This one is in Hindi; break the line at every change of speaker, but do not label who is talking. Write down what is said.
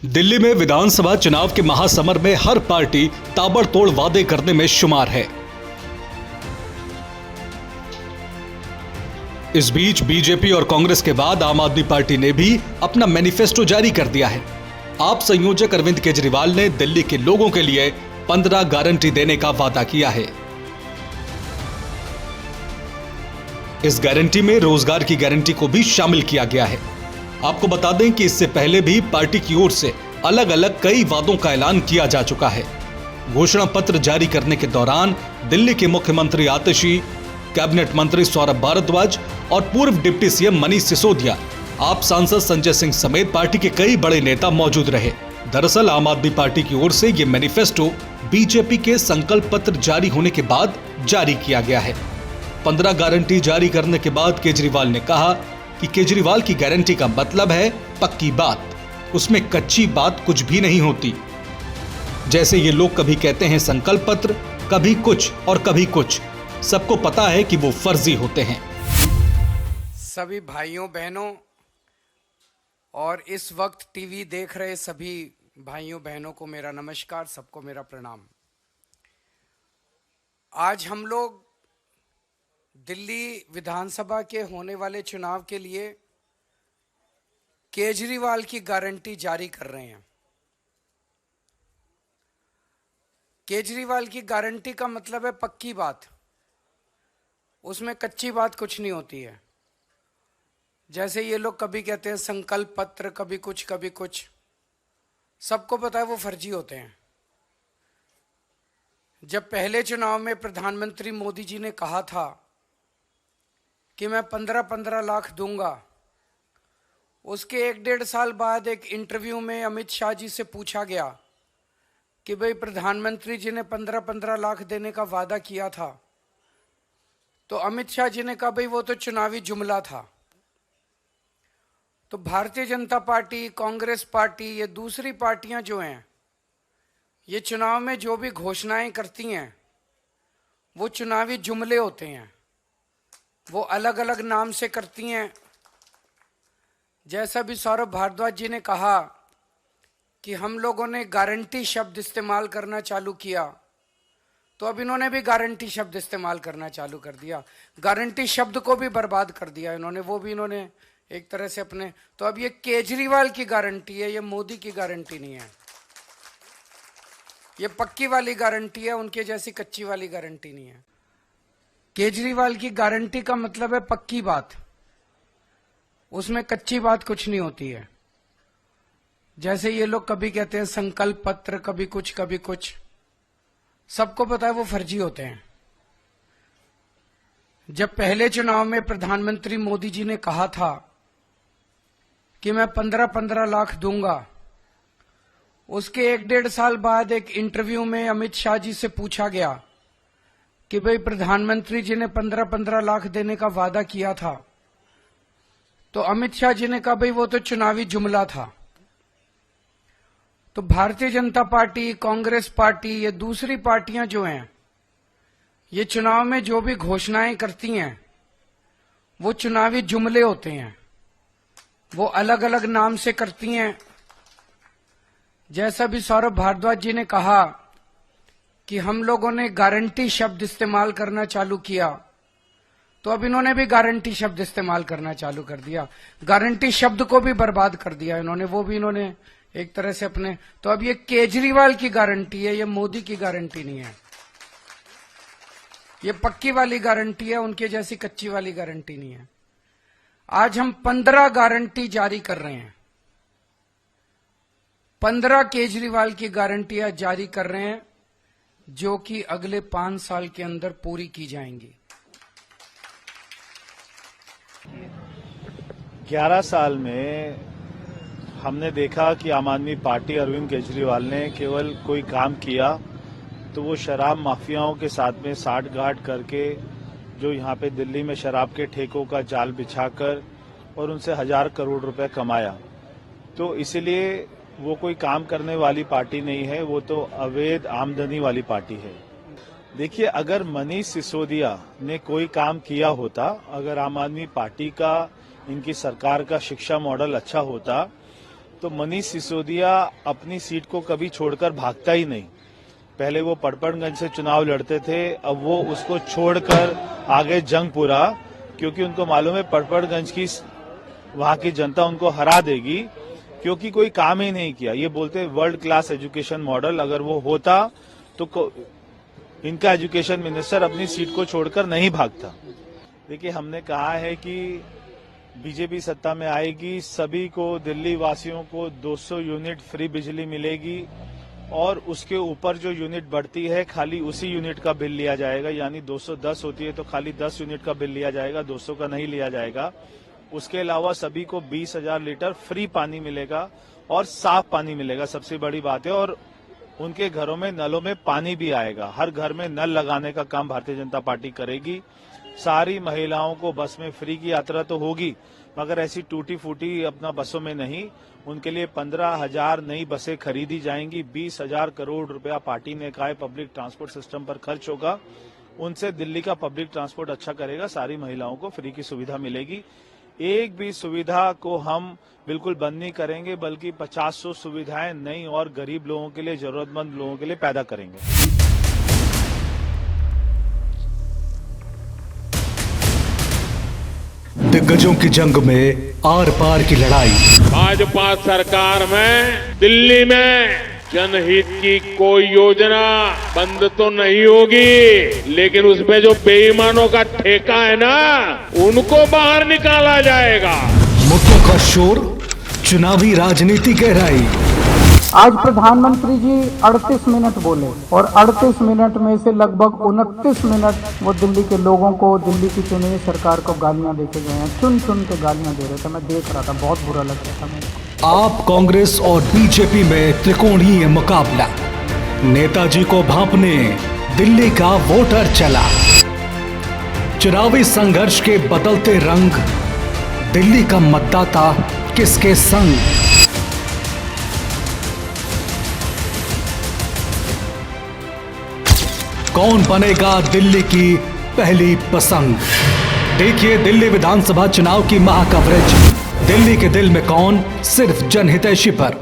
दिल्ली में विधानसभा चुनाव के महासमर में हर पार्टी ताबड़तोड़ वादे करने में शुमार है। इस बीच बीजेपी और कांग्रेस के बाद आम आदमी पार्टी ने भी अपना मैनिफेस्टो जारी कर दिया है। आप संयोजक अरविंद केजरीवाल ने दिल्ली के लोगों के लिए 15 गारंटी देने का वादा किया है। इस गारंटी में रोजगार की गारंटी को भी शामिल किया गया है। आपको बता दें कि इससे पहले भी पार्टी की ओर से अलग अलग कई वादों का ऐलान किया जा चुका है। घोषणा पत्र जारी करने के दौरान दिल्ली के मुख्यमंत्री आतिशी, कैबिनेट मंत्री सौरभ भारद्वाज और पूर्व डिप्टी सीएम मनीष सिसोदिया, आप सांसद संजय सिंह समेत पार्टी के कई बड़े नेता मौजूद रहे। दरअसल आम आदमी पार्टी की ओर से ये मैनिफेस्टो बीजेपी के संकल्प पत्र जारी होने के बाद जारी किया गया है। 15 गारंटी जारी करने के बाद केजरीवाल ने कहा कि केजरीवाल की गारंटी का मतलब है पक्की बात, उसमें कच्ची बात कुछ भी नहीं होती। जैसे ये लोग कभी कहते हैं संकल्प पत्र, कभी कुछ और कभी कुछ, सबको पता है कि वो फर्जी होते हैं।
सभी भाइयों बहनों और इस वक्त टीवी देख रहे सभी भाइयों बहनों को मेरा नमस्कार, सबको मेरा प्रणाम। आज हम लोग दिल्ली विधानसभा के होने वाले चुनाव के लिए केजरीवाल की गारंटी जारी कर रहे हैं। केजरीवाल की गारंटी का मतलब है पक्की बात, उसमें कच्ची बात कुछ नहीं होती है। जैसे ये लोग कभी कहते हैं संकल्प पत्र, कभी कुछ, सबको पता है वो फर्जी होते हैं। जब पहले चुनाव में प्रधानमंत्री मोदी जी ने कहा था कि मैं 15-15 लाख दूंगा, उसके 1-1.5 साल बाद एक इंटरव्यू में अमित शाह जी से पूछा गया कि भाई प्रधानमंत्री जी ने 15-15 लाख देने का वादा किया था, तो अमित शाह जी ने कहा भाई वो तो चुनावी जुमला था। तो भारतीय जनता पार्टी, कांग्रेस पार्टी, ये दूसरी पार्टियां जो हैं, ये चुनाव में जो भी घोषणाएं करती हैं वो चुनावी जुमले होते हैं, वो अलग अलग नाम से करती हैं। जैसा भी सौरभ भारद्वाज जी ने कहा कि हम लोगों ने गारंटी शब्द इस्तेमाल करना चालू किया, तो अब इन्होंने भी गारंटी शब्द इस्तेमाल करना चालू कर दिया। गारंटी शब्द को भी बर्बाद कर दिया इन्होंने, वो भी इन्होंने एक तरह से अपने। तो अब ये केजरीवाल की गारंटी है, ये मोदी की गारंटी नहीं है। ये पक्की वाली गारंटी है, उनके जैसी कच्ची वाली गारंटी नहीं है। केजरीवाल की गारंटी का मतलब है पक्की बात, उसमें कच्ची बात कुछ नहीं होती है। जैसे ये लोग कभी कहते हैं संकल्प पत्र, कभी कुछ, सबको पता है वो फर्जी होते हैं। जब पहले चुनाव में प्रधानमंत्री मोदी जी ने कहा था कि मैं 15-15 लाख दूंगा, उसके 1-1.5 साल बाद एक इंटरव्यू में अमित शाह जी से पूछा गया कि भाई प्रधानमंत्री जी ने 15-15 लाख देने का वादा किया था, तो अमित शाह जी ने कहा भाई वो तो चुनावी जुमला था। तो भारतीय जनता पार्टी, कांग्रेस पार्टी, ये दूसरी पार्टियां जो हैं, ये चुनाव में जो भी घोषणाएं करती हैं वो चुनावी जुमले होते हैं, वो अलग अलग नाम से करती हैं। जैसा भी सौरभ भारद्वाज जी ने कहा कि हम लोगों ने गारंटी शब्द इस्तेमाल करना चालू किया, तो अब इन्होंने भी गारंटी शब्द इस्तेमाल करना चालू कर दिया। गारंटी शब्द को भी बर्बाद कर दिया इन्होंने, वो भी इन्होंने एक तरह से अपने। तो अब ये केजरीवाल की गारंटी है, ये मोदी की गारंटी नहीं है। ये पक्की वाली गारंटी है, उनके जैसी कच्ची वाली गारंटी नहीं है। आज हम 15 गारंटी जारी कर रहे हैं। 15 केजरीवाल की गारंटियां जारी कर रहे हैं, जो कि अगले 5 साल के अंदर पूरी की जाएंगी।
11 साल में हमने देखा कि आम आदमी पार्टी, अरविंद केजरीवाल ने केवल कोई काम किया तो वो शराब माफियाओं के साथ में साठ-गांठ करके, जो यहाँ पे दिल्ली में शराब के ठेकों का जाल बिछाकर और उनसे 1000 करोड़ रुपए कमाया। तो इसलिए वो कोई काम करने वाली पार्टी नहीं है, वो तो अवैध आमदनी वाली पार्टी है। देखिए, अगर मनीष सिसोदिया ने कोई काम किया होता, अगर आम आदमी पार्टी का, इनकी सरकार का शिक्षा मॉडल अच्छा होता, तो मनीष सिसोदिया अपनी सीट को कभी छोड़कर भागता ही नहीं। पहले वो पड़पड़गंज से चुनाव लड़ते थे, अब वो उसको छोड़कर आगे जंगपुरा, क्योंकि उनको मालूम है पड़पड़गंज की वहां की जनता उनको हरा देगी, क्योंकि कोई काम ही नहीं किया। ये बोलते हैं वर्ल्ड क्लास एजुकेशन मॉडल, अगर वो होता तो इनका एजुकेशन मिनिस्टर अपनी सीट को छोड़कर नहीं भागता। देखिए, हमने कहा है कि बीजेपी सत्ता में आएगी, सभी को, दिल्ली वासियों को 200 यूनिट फ्री बिजली मिलेगी और उसके ऊपर जो यूनिट बढ़ती है खाली उसी यूनिट का बिल लिया जाएगा। यानी 210 होती है तो खाली 10 यूनिट का बिल लिया जाएगा, 200 का नहीं लिया जाएगा। उसके अलावा सभी को 20,000 लीटर फ्री पानी मिलेगा और साफ पानी मिलेगा, सबसे बड़ी बात है। और उनके घरों में नलों में पानी भी आएगा। हर घर में नल लगाने का काम भारतीय जनता पार्टी करेगी। सारी महिलाओं को बस में फ्री की यात्रा तो होगी, मगर ऐसी टूटी फूटी अपना बसों में नहीं। उनके लिए 15,000 नई बसें खरीदी जाएंगी। 20,000 करोड़ रुपया पार्टी ने कहा है पब्लिक ट्रांसपोर्ट सिस्टम पर खर्च होगा। उनसे दिल्ली का पब्लिक ट्रांसपोर्ट अच्छा करेगा, सारी महिलाओं को फ्री की सुविधा मिलेगी। एक भी सुविधा को हम बिल्कुल बंद नहीं करेंगे, बल्कि 50 सुविधाएं नई और गरीब लोगों के लिए, जरूरतमंद लोगों के लिए पैदा करेंगे।
दिग्गजों की जंग में आर पार की लड़ाई।
भाजपा सरकार में दिल्ली में जनहित की कोई योजना बंद तो नहीं होगी, लेकिन उसमें जो बेईमानों का ठेका है ना, उनको बाहर निकाला जाएगा।
मुद्दों का शोर, चुनावी राजनीति गहराई।
आज प्रधानमंत्री जी 38 मिनट बोले और 38 मिनट में से लगभग 29 मिनट वो दिल्ली के लोगों को, दिल्ली की चुनी हुई सरकार को गालियां देके गए हैं। चुन चुन के गालियां दे रहे थे, मैं देख रहा था, बहुत बुरा लग रहा था मेरे को।
आप कांग्रेस और बीजेपी में त्रिकोणीय मुकाबला। नेताजी को भांपने दिल्ली का वोटर चला। चुनावी संघर्ष के बदलते रंग, दिल्ली का मतदाता किसके संग। कौन बनेगा दिल्ली की पहली पसंद। देखिए दिल्ली विधानसभा चुनाव की महा कवरेज। दिल्ली के दिल में कौन, सिर्फ जनहितैषी पर।